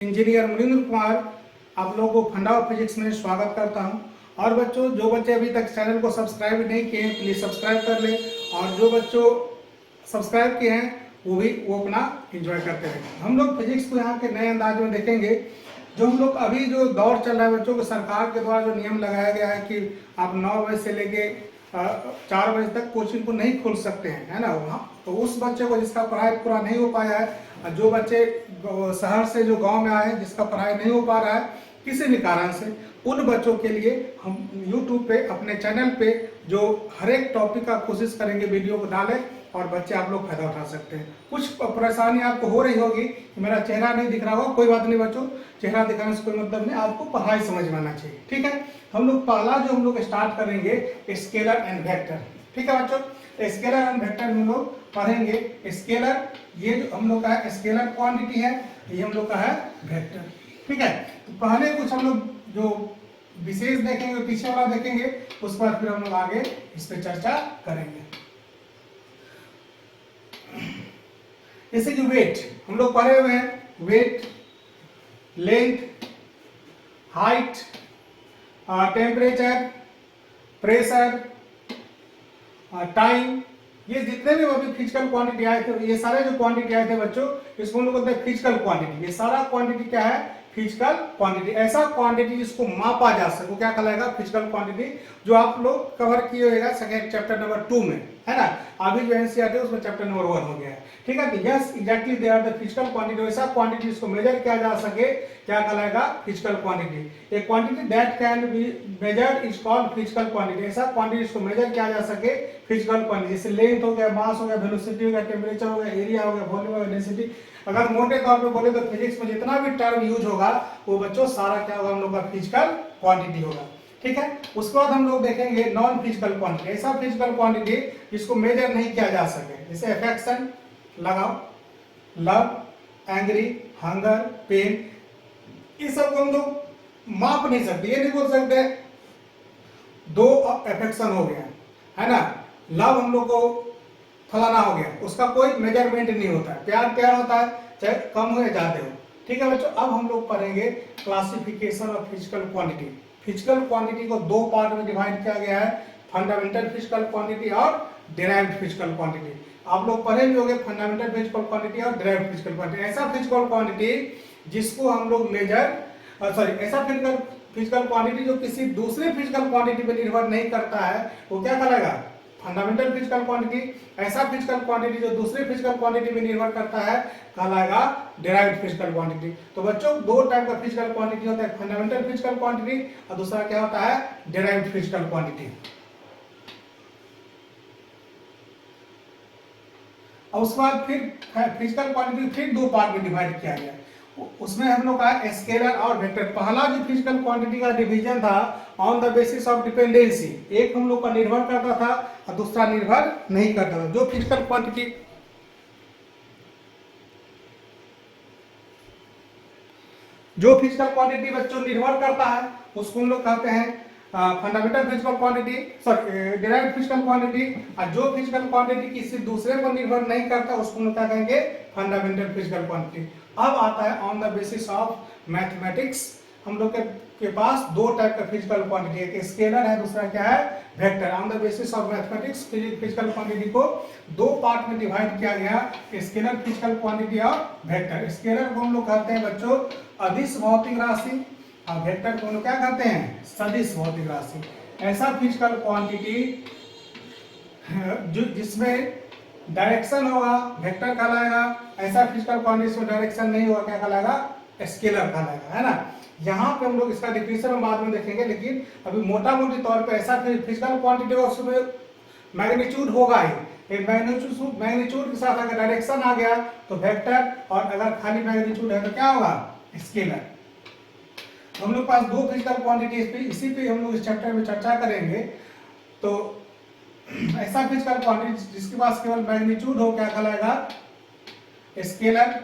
Engineer Munindra Kumar आप लोगों को फंडा ऑफ फिजिक्स में स्वागत करता हूं। और बच्चों, जो बच्चे अभी तक चैनल को सब्सक्राइब नहीं किए हैं प्लीज़ सब्सक्राइब कर लें, और जो बच्चों सब्सक्राइब किए हैं वो अपना एंजॉय करते रहें। हम लोग फिजिक्स को यहाँ के नए अंदाज में देखेंगे। जो हम लोग अभी जो दौर चल रहा है बच्चों को, सरकार के द्वारा जो नियम लगाया गया है कि आप 9 बजे से लेके 4 बजे तक कोचिंग को नहीं खोल सकते हैं, है ना। वहाँ तो उस बच्चे को जिसका पढ़ाई पूरा नहीं हो पाया है, जो बच्चे शहर से जो गांव में आए हैं जिसका पढ़ाई नहीं हो पा रहा है किसी भी कारण से, उन बच्चों के लिए हम YouTube पे अपने चैनल पे जो हर एक टॉपिक का कोशिश करेंगे वीडियो को डालें, और बच्चे आप लोग फायदा उठा सकते हैं। कुछ परेशानी आपको हो रही होगी कि मेरा चेहरा नहीं दिख रहा होगा, कोई बात नहीं बच्चों, चेहरा दिखाने से कोई मतलब नहीं, आपको पढ़ाई समझ में आना चाहिए, ठीक है। हम लोग पहला जो हम लोग स्टार्ट करेंगे स्केलर एंड वेक्टर, ठीक है बच्चों। स्केलर एंड वेक्टर हम लोग पढ़ेंगे। स्केलर ये जो हम लोग का है स्केलर क्वांटिटी है, ये हम लोग का है वेक्टर, ठीक है। तो पहले कुछ हम लोग जो विशेष देखेंगे, पीछे वाला देखेंगे, उस पर फिर हम लोग आगे इस पर चर्चा करेंगे। जैसे कि वेट हम लोग पढ़े हुए हैं, weight, length, height, temperature, pressure, time, ये जितने भी अभी फिजिकल क्वांटिटी आए थे, ये सारे जो क्वांटिटी आए थे बच्चों, इसको हम लोग बोलते हैं फिजिकल क्वांटिटी। ये सारा क्वांटिटी क्या है? Physical quantity. ऐसा क्वांटिटी जिसको मापा जा सके वो क्या कहलाएगा? फिजिकल क्वांटिटी, जो आप लोग कवर किए होगा सेकेंड चैप्टर नंबर 2 में, है ना। अभी जो एनसीईआरटी है उसमें चैप्टर नंबर 1 हो गया है, ठीक है। तो yes exactly they are the physical quantity. ऐसा क्वांटिटी जिसको मेजर किया जा सके क्या कहलाएगा? Physical quantity. A quantity that can be measured is called physical quantity. ऐसा क्वांटिटी जिसको मेजर किया जा सके फिजिकल क्वांटिटी, जैसे लेंथ हो गया, मास हो गया, वेलोसिटी हो गया, टेम्परेचर हो गया, एरिया हो गया, वॉल्यूम हो गया, डेंसिटी। अगर मोटे तौर पे बोले तो फिजिक्स में जितना भी टर्म यूज होगा वो बच्चों सारा क्या होगा? हम लोग का फिजिकल क्वांटिटी होगा, ठीक है। उसके बाद हम लोग देखेंगे नॉन फिजिकल क्वांटिटी। ऐसा फिजिकल क्वांटिटी जिसको मेजर नहीं किया जा सके, जैसे अफेक्शन, लगाव, लव, एंग्री, हंगर, पेन, ये सब को हम लोग माप नहीं सकते। ये नहीं बोल सकते 2 अफेक्शन हो गया, है ना, लव हम लोग को फलाना हो गया, उसका कोई मेजरमेंट नहीं होता है। प्यार प्यार होता है, चाहे कम हो या ज्यादा हो, ठीक है बच्चों। अब हम लोग पढ़ेंगे classification of physical quantity. Physical quantity को 2 पार्ट में डिवाइड किया गया है, फंडामेंटल फिजिकल क्वांटिटी और डिराइव्ड फिजिकल क्वांटिटी। आप लोग पढ़े भी होंगे फंडामेंटल फिजिकल क्वांटिटी और डिराइव्ड फिजिकल क्वांटिटी। ऐसा फिजिकल क्वांटिटी जिसको हम लोग ऐसा फिजिकल क्वांटिटी जो किसी दूसरे फिजिकल क्वांटिटी पर निर्भर नहीं करता है, वो क्या कहलाएगा? Fundamental physical quantity. ऐसा फिजिकल क्वांटिटी जो दूसरे फिजिकल क्वांटिटी में निर्भर करता है कहलाएगा डिराइव्ड फिजिकल क्वांटिटी। तो बच्चों 2 टाइप का फिजिकल क्वांटिटी होता है, फंडामेंटल फिजिकल क्वांटिटी और दूसरा क्या होता है? Derived physical quantity. और उसके बाद फिर फिजिकल क्वांटिटी फिर 2 पार्ट में डिवाइड किया गया। उसमें हम लोग का स्केलर और वेक्टर। पहला जो फिजिकल क्वांटिटी का डिवीजन था on the basis of dependency, एक हम लोग का निर्भर करता था और दूसरा निर्भर नहीं करता था। जो फिजिकल क्वांटिटी बच्चों निर्भर करता है उसको हम लोग कहते हैं fundamental physical quantity, sorry derived physical quantity. और जो फिजिकल क्वांटिटी किसी दूसरे पर निर्भर नहीं करता उसको हम लोग क्या कहेंगे? Fundamental physical quantity. अब आता है on the basis of mathematics. हम लोग के पास 2 टाइप का फिजिकल क्वांटिटी है, एक स्केलर है, दूसरा क्या है? Vector. On the basis of mathematics physical quantity को 2 पार्ट में डिवाइड किया गया, स्केलर फिजिकल क्वांटिटी और वेक्टर। स्केलर को हम लोग कहते हैं बच्चों अदिश भौतिक राशि, और वेक्टर को हम लोग क्या कहते हैं? सदिश भौतिक राशि। ऐसा फिजिकल क्वांटिटी जो जिसमें डायरेक्शन होगा वेक्टर कहलाएगा। ऐसा फिजिकल क्वांटिटी में डायरेक्शन नहीं होगा क्या कहलाएगा? स्केलर कहलाएगा, है ना। यहाँ पे हम लोग इसका डिफिनेशन हम बाद में देखेंगे, लेकिन अभी मोटा मोटी तौर पे ऐसा फिजिकल क्वांटिटी होगा उसमें मैग्नीट्यूड होगा ही। एक मैग्नीट्यूड के साथ अगर डायरेक्शन आ गया तो वेक्टर, और अगर खाली मैग्नीट्यूड है तो क्या होगा? स्केलर। हम लोग पास 2 फिजिकल क्वांटिटी, इसी पे हम लोग इस चैप्टर में चर्चा करेंगे। तो ऐसा फिजिकल क्वांटिटी जिसके पास केवल मैग्नीट्यूड हो क्या कहलाएगा? स्केलर।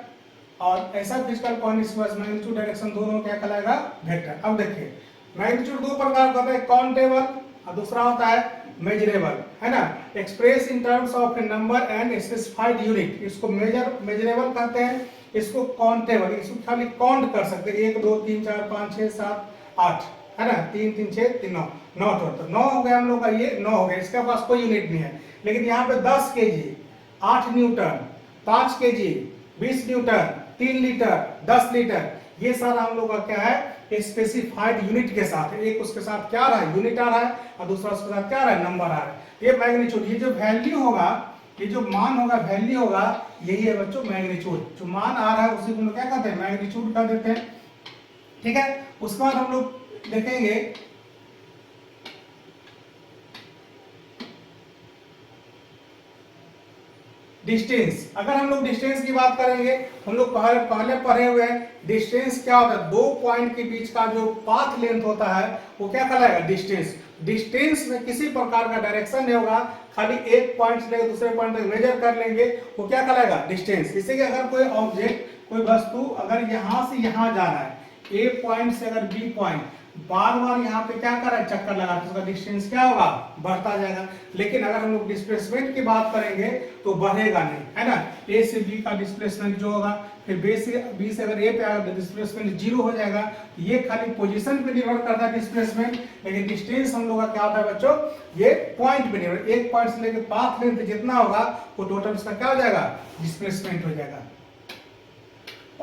और ऐसा फिजिकल क्वांटिटी जिसके पास मैग्नीट्यूड डायरेक्शन दोनों क्या कहलाएगा? वेक्टर। अब देखिए मैग्नीट्यूड 2 प्रकार का होता है, काउंटेबल और दूसरा होता है मेजरेबल, है ना। Express in terms of A number and specified unit, इसको मेजरेबल कहते हैं। इसको काउंटेबल, इसको खाली काउंट कर सकते हैं, 1 2 3 4 5 6 7 8 है ना, 3 3 6 3 9, 9 टोटल 9 हो गया हम लोग का, ये 9 हो गया, इसके पास कोई यूनिट नहीं है। लेकिन यहाँ पे 10 KG, 8 Newton, 5 KG, 20 Newton, 3 litre, 10 litre, ये सारा हम लोग का क्या है, स्पेसिफाइड यूनिट के साथ है। एक उसके साथ क्या आ रहा है, यूनिट आ रहा है, और दूसरा उसके साथ क्या आ रहा है, नंबर आ रहा है। ये मैग्नीट्यूड, ये जो वैल्यू होगा, ये जो मान होगा, वैल्यू होगा, यही है बच्चों मैग्नीट्यूड। जो मान आ रहा है उसी को हम लोग क्या कहते हैं, मैग्नीट्यूड कह देते हैं। ठीक है, उसके बाद हम लोग देखेंगे डिस्टेंस। अगर हम लोग डिस्टेंस की बात करेंगे, हम लोग पहले पढ़े हुए हैं, डिस्टेंस क्या होता है, दो पॉइंट के बीच का जो पाथ लेंथ होता है वो क्या कहलाएगा, डिस्टेंस। डिस्टेंस में किसी प्रकार का डायरेक्शन नहीं होगा, खाली एक पॉइंट से लेकर दूसरे पॉइंट तक मेजर कर लेंगे, वो क्या कहलाएगा, डिस्टेंस। जैसे कि अगर कोई ऑब्जेक्ट, कोई वस्तु अगर यहां से यहां जा रहा है, ए पॉइंट से अगर बी पॉइंट, बार बार यहाँ पे क्या कर रहा है, चक्कर लगा, तो उसका डिस्टेंस क्या होगा, बढ़ता जाएगा। लेकिन अगर हम लोग डिस्प्लेसमेंट की बात करेंगे तो बढ़ेगा नहीं, है ना। ए से बी का डिस्प्लेसमेंट जो होगा, फिर बी से अगर ए पे आएगा तो डिस्प्लेसमेंट 0 हो जाएगा। ये खाली पोजीशन पे निर्भर करता है डिस्प्लेसमेंट, लेकिन डिस्टेंस हम लोग का क्या होता है बच्चों, ये पॉइंट पे निर्भर, एक पॉइंट से लेकर पाथ लेंथ जितना होगा वो टोटल उसका क्या हो जाएगा, डिस्प्लेसमेंट हो जाएगा।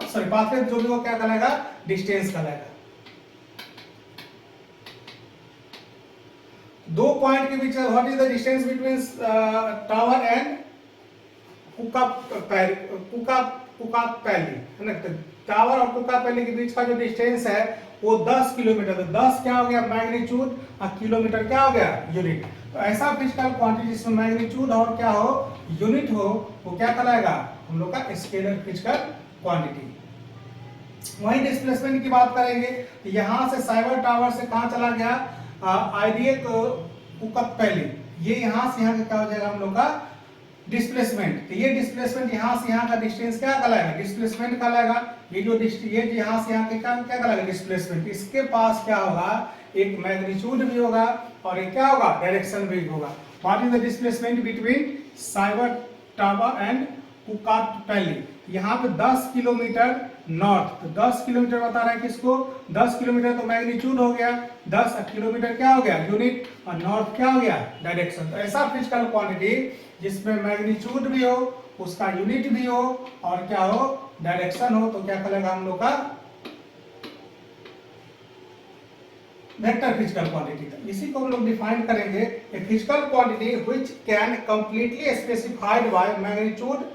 सॉरी, पाथ लेंथ जो भी हो क्या कहलाएगा, डिस्टेंस कहलाएगा। दो पॉइंट के बीच, what is the distance between tower and Kukatpally, है ना। टावर और कुकापैली के बीच का जो डिस्टेंस है वो 10 किलोमीटर। तो 10 क्या हो गया, मैग्नीट्यूड, और किलोमीटर क्या हो गया, यूनिट। तो ऐसा फिजिकल क्वांटिटी जिसमें मैग्नीट्यूड और क्या हो, यूनिट हो, वो क्या कहलाएगा, हम लोग का स्केलर फिजिकल क्वांटिटी। वहीं डिस्प्लेसमेंट की बात करेंगे, तो यहां से साइबर टावर से कहां चला गया, आईडीए कुकपैली, ये यहां से यहां का क्या हो जाएगा हम लोग का डिस्प्लेसमेंट। तो ये डिस्प्लेसमेंट यहां से यहां का डिस्टेंस क्या कहलाएगा, डिस्प्लेसमेंट कहलाएगा। ये जो ये यहां से यहां के क्या कहलाएगा, डिस्प्लेसमेंट। इसके पास क्या होगा, एक मैग्नीट्यूड भी होगा और एक क्या होगा, डायरेक्शन भी होगा। What is the displacement between cyber tower and Kukatpally, यहाँ पे 10 किलोमीटर नॉर्थ, तो 10 किलोमीटर बता रहा है किसको, 10 किलोमीटर तो मैग्नीट्यूड हो गया, 10 किलोमीटर क्या हो गया, यूनिट, और नॉर्थ क्या हो गया, डायरेक्शन। तो ऐसा फिजिकल क्वांटिटी जिसमें मैग्नीट्यूड भी हो, उसका यूनिट भी हो, और क्या हो, डायरेक्शन हो, तो क्या कहलाएगा हम लोग का वेक्टर फिजिकल क्वांटिटी। इसी को हम लोग डिफाइन करेंगे, a physical quantity which can completely specified by magnitude,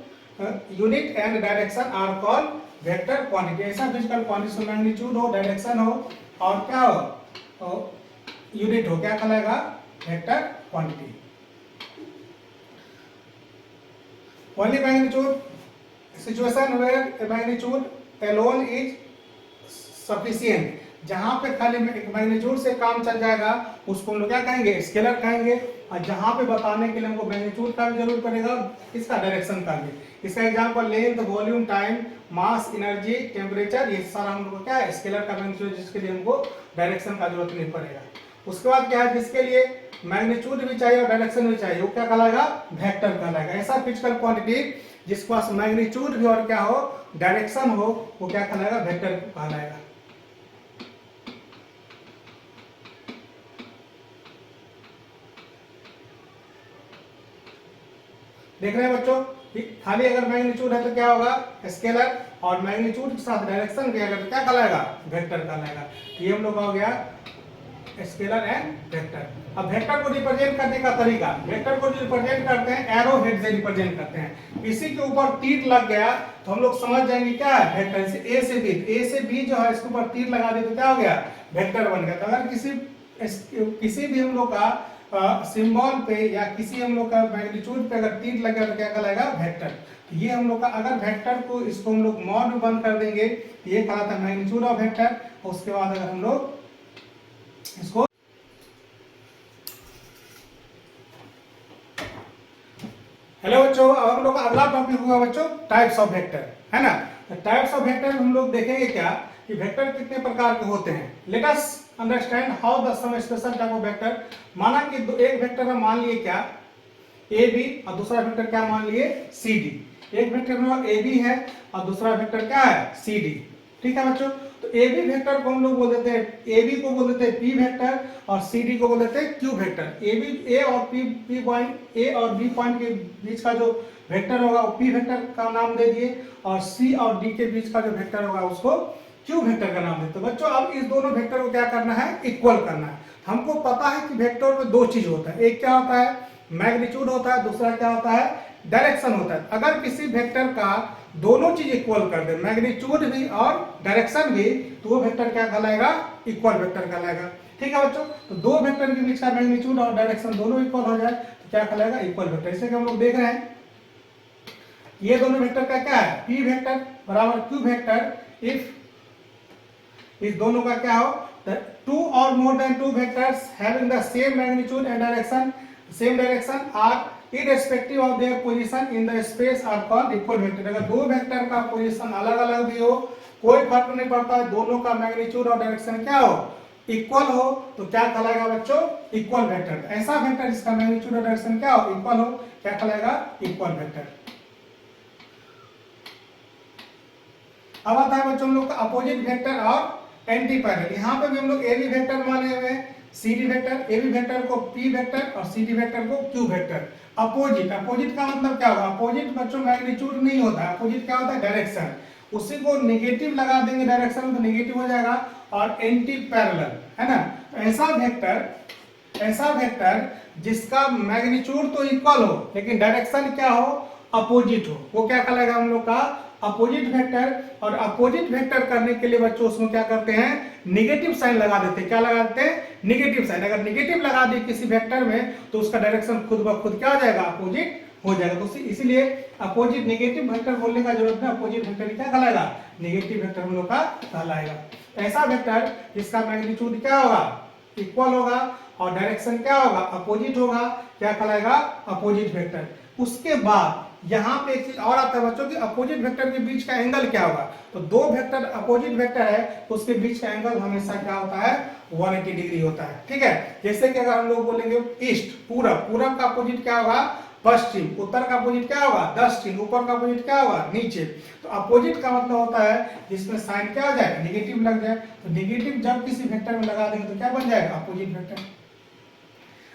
unit and direction are called vector quantity. ऐसा फिजिकल क्वांटिटी से मैग्नीट्यूड हो, डायरेक्शन हो, और क्या हो, यूनिट हो, क्या कहलाएगा, vector quantity. Only magnitude situation where a magnitude alone is sufficient, जहां पे खाली मैग्नीट्यूड से काम चल जाएगा उसको हम लोग क्या कहेंगे, स्केलर कहेंगे। और जहां पे बताने के लिए हमको मैग्नीट्यूड का भी जरूरत पड़ेगा, इसका डायरेक्शन का भी। इसका एग्जांपल लेंथ, वॉल्यूम, टाइम, मास, एनर्जी, टेम्परेचर, ये सारा हम लोग क्या है, स्केलर का मैग्नीट्यूड, जिसके लिए हमको डायरेक्शन का जरूरत नहीं पड़ेगा। उसके बाद क्या है, जिसके लिए मैग्नीट्यूड भी चाहिए और डायरेक्शन भी चाहिए, वो क्या कहलाएगा, वेक्टर कहलाएगा। ऐसा फिजिकल क्वांटिटी जिसके पास मैग्नीट्यूड भी और क्या हो, डायरेक्शन हो, वो क्या कहलाएगा, वेक्टर कहलाएगा। देख रहे हैं बच्चों, खाली अगर मैग्नीट्यूड है तो क्या होगा, स्केलर, और मैग्नीट्यूड के साथ डायरेक्शन भी अगर तो क्या कहलाएगा, वेक्टर कहलाएगा। ये हम लोग का हो गया स्केलर एंड वेक्टर। अब वेक्टर को रिप्रेजेंट करने का तरीका, वेक्टर को रिप्रेजेंट करते हैं एरो हेड से रिप्रेजेंट करते हैं। इसी के ऊपर तीर लग गया तो हम लोग समझ जाएंगे क्या है, वेक्टर। से ए से बी, ए से बी जो है इसके ऊपर तीर लगा दे तो क्या हो गया, वेक्टर बन गया। तो अगर किसी भी हम लोग का सिंबल पे या किसी हम लोग का मैग्नीट्यूड पे अगर तीर लगे तो क्या कहलाएगा, वेक्टर। ये हम लोग का अगर वेक्टर को, इसको हम लोग मॉड में बंद कर देंगे तो ये कहलाता है मैग्नीट्यूड ऑफ वेक्टर। उसके बाद अगर हम लोग इसको, हेलो बच्चों, अब हम लोग का अगला टॉपिक होगा बच्चों टाइप्स ऑफ वेक्टर, है ना। टाइप्स ऑफ वेक्टर हम लोग देखेंगे क्या, कि वेक्टर कितने प्रकार के होते हैं। Let us understand how the some special type of vector. माना कि एक वेक्टर हम मान लिए क्या, ए बी, और दूसरा वेक्टर क्या मान लिए, सी डी। एक वेक्टर में ए बी है और दूसरा वेक्टर क्या है सी डी। ठीक है बच्चों, तो ए बी वेक्टर को हम लोग बोल देते हैं, ए बी को बोल देते हैं पी वेक्टर और सी डी को बोल देते हैं क्यू वेक्टर। ए बी ए और पी पॉइंट, ए और बी पॉइंट के बीच का जो वेक्टर होगा वो पी वेक्टर का नाम दे दिए और सी और डी के बीच का जो वेक्टर होगा उसको क्यू वेक्टर का नाम देते हैं। बच्चों अब इस दोनों वेक्टर को क्या करना है, इक्वल करना है। हमको पता है कि वेक्टर में दो चीज होता है, एक क्या होता है मैग्नीट्यूड होता है, दूसरा क्या होता है डायरेक्शन होता है। अगर किसी वेक्टर का दोनों चीज इक्वल कर दे, मैग्नीट्यूड भी और डायरेक्शन भी, तो वो वेक्टर क्या कहलाएगा, इक्वल वेक्टर कहलाएगा। ठीक है बच्चों, तो दो वेक्टर के बीच का मैग्नीट्यूड और डायरेक्शन दोनों इक्वल हो जाए तो क्या कहलाएगा, इक्वल वेक्टर। जैसे कि हम लोग देख रहे हैं ये दोनों वेक्टर का क्या है, पी वेक्टर बराबर क्यू वेक्टर इफ इस दोनों का क्या हो, टू और more than two vectors having the same magnitude and direction, same direction are irrespective of their position in the space are called equal vector. अगर दो वेक्टर का पोजीशन अलग अलग भी हो, कोई फर्क नहीं पड़ता, दोनों का मैग्नीट्यूड और डायरेक्शन क्या हो, इक्वल हो, तो क्या कहलाएगा बच्चों, इक्वल वेक्टर। ऐसा वेक्टर जिसका मैग्नीट्यूड और डायरेक्शन क्या हो, इक्वल हो, क्या कहलाएगा, इक्वल वेक्टर। अब आता है बच्चों हम लोग का अपोजिट वेक्टर और एंटी पैरेलल। यहाँ पे भी हम लोग ए बी वेक्टर माने हुए हैं, C D vector, A B vector को पी वेक्टर और सी डी वेक्टर को क्यू वेक्टर। अपोजिट, अपोजिट का मतलब क्या होगा, अपोजिट बच्चों मैग्नीट्यूड नहीं होता है, अपोजिट क्या होता है डायरेक्शन। उसी को नेगेटिव लगा देंगे डायरेक्शन में तो नेगेटिव हो जाएगा, और एंटी पैरेलल है ना। तो ऐसा वेक्टर जिसका मैग्नीट्यूड तो इक्वल हो लेकिन डायरेक्शन क्या हो, अपोजिट हो, वो क्या कहलाएगा हम लोग का अपोजिट वेक्टर। और अपोजिट वेक्टर करने के लिए बच्चों उसमें क्या करते हैं, निगेटिव साइन लगा देते हैं। क्या लगा देते हैं, निगेटिव साइन। अगर निगेटिव लगा दी किसी वेक्टर में तो उसका डायरेक्शन खुद ब खुद क्या हो जाएगा, अपोजिट हो जाएगा। तो इसीलिए अपोजिट नेगेटिव वेक्टर बोलने का जरूरत है, अपोजिट वेक्टर क्या कहलाएगा, नेगेटिव वेक्टर हम लोग का कहलाएगा। ऐसा वेक्टर जिसका मैग्नीट्यूड क्या होगा, इक्वल होगा और डायरेक्शन क्या होगा, अपोजिट होगा, क्या कहलाएगा, अपोजिट वेक्टर। उसके बाद यहाँ पे एक चीज और आता है बच्चों कि अपोजिट वेक्टर के बीच का एंगल क्या होगा। तो दो वेक्टर अपोजिट वेक्टर है तो उसके बीच का एंगल हमेशा क्या होता है, 180 डिग्री होता है। ठीक है, जैसे कि अगर हम लोग बोलेंगे ईस्ट, पूरब, पूरब का अपोजिट क्या होगा, पश्चिम, उत्तर का अपोजिट क्या होगा, दक्षिण, ऊपर का अपोजिट क्या होगा, नीचे। तो अपोजिट का मतलब होता है जिसमें साइन क्या हो जाए, निगेटिव लग जाए। तो निगेटिव जब किसी वेक्टर में लगा देंगे तो क्या बन जाएगा, अपोजिट वेक्टर।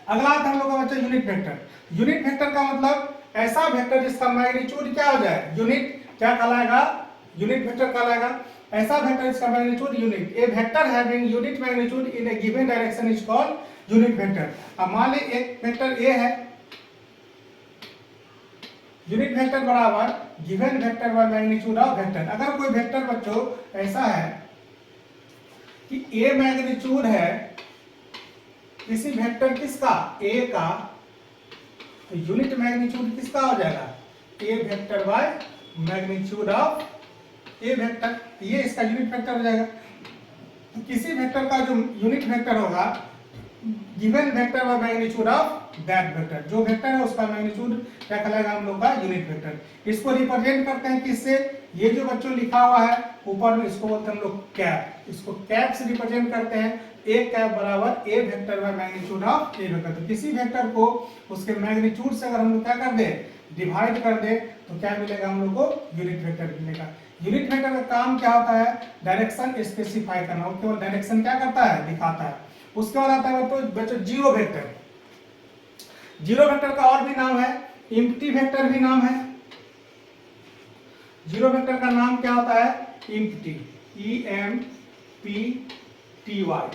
अगला आता है हम लोग का बच्चा यूनिट वेक्टर। यूनिट वेक्टर का मतलब ऐसा वेक्टर जिसका मैग्नीट्यूड क्या हो जाए, यूनिट, क्या कहलाएगा, यूनिट वेक्टर कहलाएगा। ऐसा वेक्टर जिसका magnitude unit, A vector having unit magnitude in A given direction is called unit vector. अब मान ली एक वेक्टर ए है, यूनिट वेक्टर बराबर given vector by magnitude of vector. अगर कोई वेक्टर बच्चों ऐसा है कि ए मैग्नीट्यूड है किसी वेक्टर किसका, ए का, तो यूनिट मैग्नीट्यूड किसका हो जाएगा, A vector by magnitude of A vector, ये इसका यूनिट वेक्टर हो जाएगा। तो किसी वेक्टर का जो यूनिट वेक्टर होगा given vector by magnitude of that vector, जो वेक्टर है उसका मैग्नीट्यूड क्या कहलाएगा हम लोग का, यूनिट वेक्टर। इसको रिप्रेजेंट करते हैं किससे, ये जो बच्चों लिखा हुआ है ऊपर में इसको बोलते हैं हम लोग कैप, इसको कैप से रिप्रेजेंट करते हैं। ए कैप बराबर A vector by magnitude of A vector. तो किसी वेक्टर को उसके मैग्नीट्यूड से अगर हम लोग क्या कर दे, डिवाइड कर दे, तो क्या मिलेगा हम लोग को, यूनिट वेक्टर मिलेगा। यूनिट वेक्टर का काम क्या होता है, डायरेक्शन स्पेसिफाई करना, वो केवल डायरेक्शन क्या करता है, दिखाता है। उसके बाद आता है बच्चों जीरो वेक्टर। जीरो वेक्टर का और भी नाम है, एम्प्टी वेक्टर भी नाम है। जीरो वेक्टर का नाम क्या होता है, एम्प्टी, EMPTY,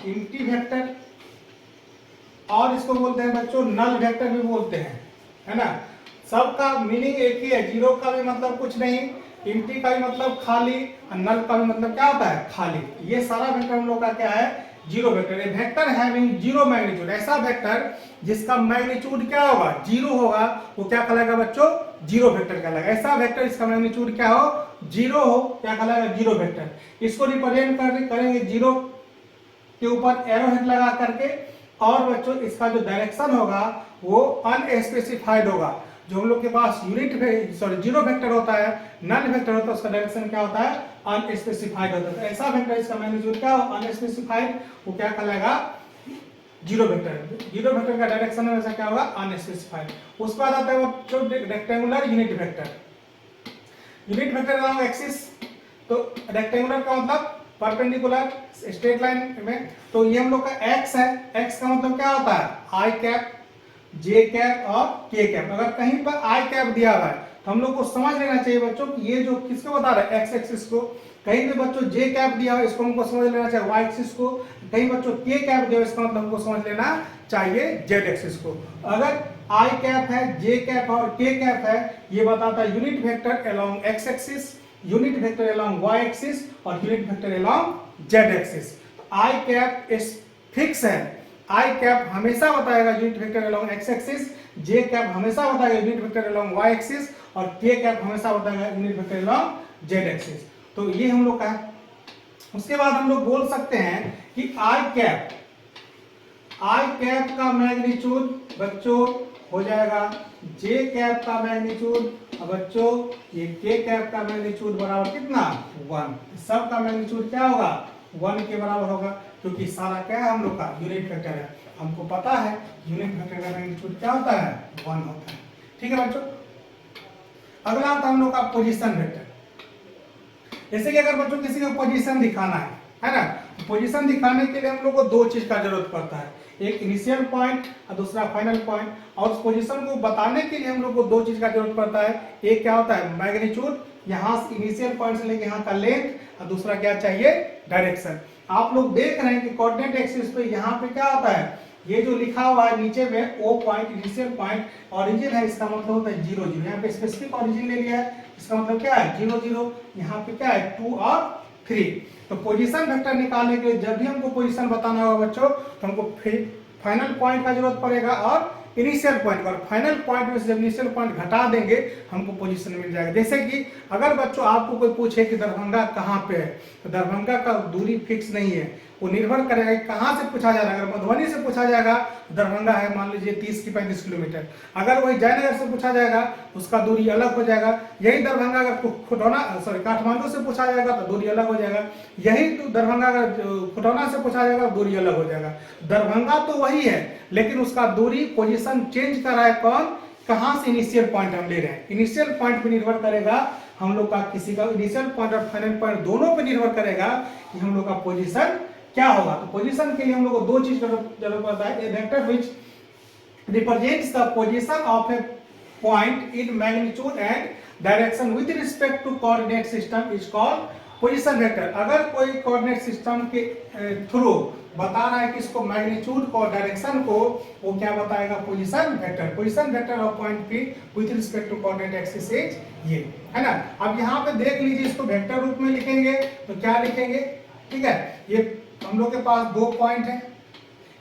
एम्प्टी वेक्टर। और इसको बोलते हैं बच्चों नल वेक्टर भी बोलते हैं, है ना। सबका मीनिंग एक ही है, जीरो का भी मतलब कुछ नहीं, एम्प्टी का भी मतलब खाली, और नल का भी मतलब क्या होता है, खाली। ये सारा वेक्टर हम लोग का क्या है, जीरो वेक्टर। ए वेक्टर हैविंग जीरो मैग्नीट्यूड, ऐसा वेक्टर जिसका मैग्नीट्यूड क्या होगा, जीरो होगा, वो क्या कहलाएगा बच्चों, जीरो वेक्टर कहलाएगा। ऐसा वेक्टर जिसका मैग्नीट्यूड क्या हो, जीरो हो, क्या कहलाएगा, जीरो वेक्टर। इसको रिप्रेजेंट करेंगे जीरो के ऊपर एरो हेड लगा करके, और बच्चों इसका जो डायरेक्शन होगा वो अनस्पेसिफाइड होगा। जो हम लोग के पास जीरो वेक्टर होता है, नल वेक्टर होता है, उसका डायरेक्शन क्या होता है, अनस्पेसिफाइड होता है। तो ऐसा वेक्टर इसका मैग्नीट्यूड क्या हो, अनस्पेसिफाइड, वो क्या कहलाएगा, जीरो वेक्टर। जीरो वेक्टर का डायरेक्शन हमेशा क्या होगा, अनस्पेसिफाइड। उसके बाद आता है वो rectangular unit vector. Unit vector along axis, तो रेक्टेंगुलर का मतलब परपेंडिकुलर स्ट्रेट लाइन में, तो ये हम लोग का एक्स है, एक्स का मतलब क्या होता है आई कैप, जे कैप और के कैप। अगर कहीं पर आई कैप दिया हुआ है तो हम लोग को समझ लेना चाहिए बच्चों कि ये जो किसको बता रहा है एक्स एक्सिस को, कहीं पे बच्चों जे कैप दिया हुआ है इसको हमको समझ लेना चाहिए वाई एक्सिस को, कहीं बच्चों के कैप दिया हुआ है इसका मतलब हमको समझ लेना चाहिए जेड एक्सिस को। अगर आई कैप है, जे कैप और के कैप है, ये बताता है unit vector along X axis, unit vector along Y axis और unit vector along Z axis. I cap is fix है, आई कैप हमेशा बताएगा unit vector along X axis, J cap हमेशा बताएगा unit vector along Y axis और K cap हमेशा बताएगा unit vector along Z axis. तो ये हम लोग का है। उसके बाद हम लोग बोल सकते हैं कि आई कैप का मैग्नीट्यूड बच्चों हो जाएगा जे कैप का मैग्नीट्यूड, और बच्चों ये के कैप का मैग्नीट्यूड बराबर कितना 1, सब का मैग्नीट्यूड क्या होगा 1 के बराबर होगा, क्योंकि सारा क्या है हम लोग का यूनिट वेक्टर है, हमको पता है यूनिट वेक्टर का मैग्नीट्यूड क्या होता है 1 होता है। ठीक है बच्चों, अगला आता है हम लोग का पोजीशन वेक्टर। जैसे कि अगर बच्चों किसी को पोजीशन दिखाना है ना, पोजीशन दिखाने के लिए हम लोग को दो चीज का जरूरत पड़ता है, एक इनिशियल पॉइंट और दूसरा फाइनल पॉइंट। और उस पोजीशन को बताने के लिए हम लोग को दो चीज का जरूरत पड़ता है, एक क्या होता है मैग्नीट्यूड, यहाँ से इनिशियल पॉइंट से लेके यहाँ का लेंथ, और दूसरा क्या चाहिए डायरेक्शन। आप लोग देख रहे हैं कि कोऑर्डिनेट एक्सिस पे यहाँ पे क्या होता है, ये जो लिखा हुआ है नीचे में O point initial point origin है, इसका मतलब होता है 0 0, यहाँ पे स्पेसिफिक ऑरिजिन ले लिया है, इसका मतलब क्या है 0 0, यहाँ पे क्या है 2 और 3। तो पोजीशन वेक्टर निकालने के लिए जब भी हमको पोजीशन बताना होगा बच्चों तो हमको फाइनल पॉइंट का जरूरत पड़ेगा और इनिशियल पॉइंट, और फाइनल पॉइंट में से जब इनिशियल पॉइंट घटा देंगे हमको पोजीशन मिल जाएगा। जैसे कि अगर बच्चों आपको कोई पूछे कि दरभंगा कहाँ पे है, तो दरभंगा का दूरी फिक्स नहीं है, वो निर्भर करेगा कि कहाँ से पूछा जा रहा है। अगर मधुबनी से पूछा जाएगा दरभंगा है मान लीजिए 30 की 35 किलोमीटर, अगर वही जयनगर से पूछा जाएगा उसका दूरी अलग हो जाएगा। यही दरभंगा अगर खुटौना काठमांडू से पूछा जाएगा तो दूरी अलग हो जाएगा, यही तो दरभंगा अगर खुटौना से पूछा जाएगा दूरी अलग हो जाएगा। दरभंगा तो वही है लेकिन उसका दूरी पोजीशन चेंज कर रहा है कौन, कहाँ से इनिशियल पॉइंट हम ले रहे हैं, इनिशियल पॉइंट पे निर्भर करेगा हम लोग का, किसी का इनिशियल पॉइंट और फाइनल पॉइंट दोनों पे निर्भर करेगा कि हम लोग का पोजीशन क्या होगा। तो पोजीशन के लिए हम लोग को दो चीज का जरूरत पड़ता है, a vector which represents the position of a point in magnitude and direction with respect to coordinate system is called position vector. अगर कोई कोऑर्डिनेट सिस्टम के थ्रू बता रहा है कि इसको मैग्नीट्यूड को डायरेक्शन को, वो क्या बताएगा position vector. Position vector of point P with respect to coordinate axis is ये है ना। अब यहाँ पे देख लीजिए, इसको वेक्टर रूप में लिखेंगे तो क्या लिखेंगे, ठीक है, ये हम लोग के पास दो पॉइंट है,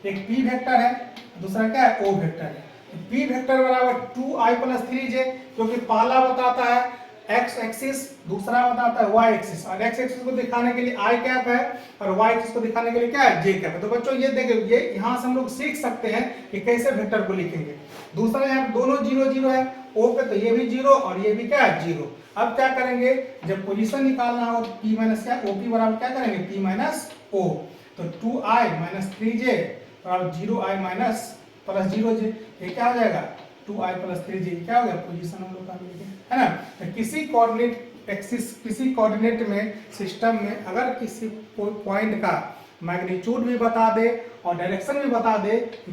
एक पी वेक्टर है दूसरा क्या है ओ वेक्टर है। पी वेक्टर बराबर 2i + 3j, क्योंकि पहला बताता है एक्स एक्सिस, दूसरा बताता है वाई एक्सिस, और एक्स एक्सिस को दिखाने के लिए आई कैप है और वाई एक्सिस को दिखाने के लिए क्या है जे कैप है। तो बच्चों ये देखिए, ये यहाँ से हम लोग सीख सकते हैं कि कैसे वेक्टर को लिखेंगे। दूसरा यहाँ दोनों 0 0 है, ओ पे तो ये भी 0 और ये भी क्या है 0। अब क्या करेंगे, जब पोजीशन निकालना हो तो p माइनस क्या ओपी बराबर क्या करेंगे p माइनस ओ, तो 2i - 3j और 0i माइनस प्लस 0j, ये क्या हो जाएगा 2i + 3j, क्या हो गया पोजीशन हम लोग का मिल गया है ना। तो किसी कोऑर्डिनेट एक्सिस, किसी कोऑर्डिनेट में सिस्टम में अगर किसी पॉइंट का मैग्नीट्यूड भी बता दे और डायरेक्शन भी बता दे,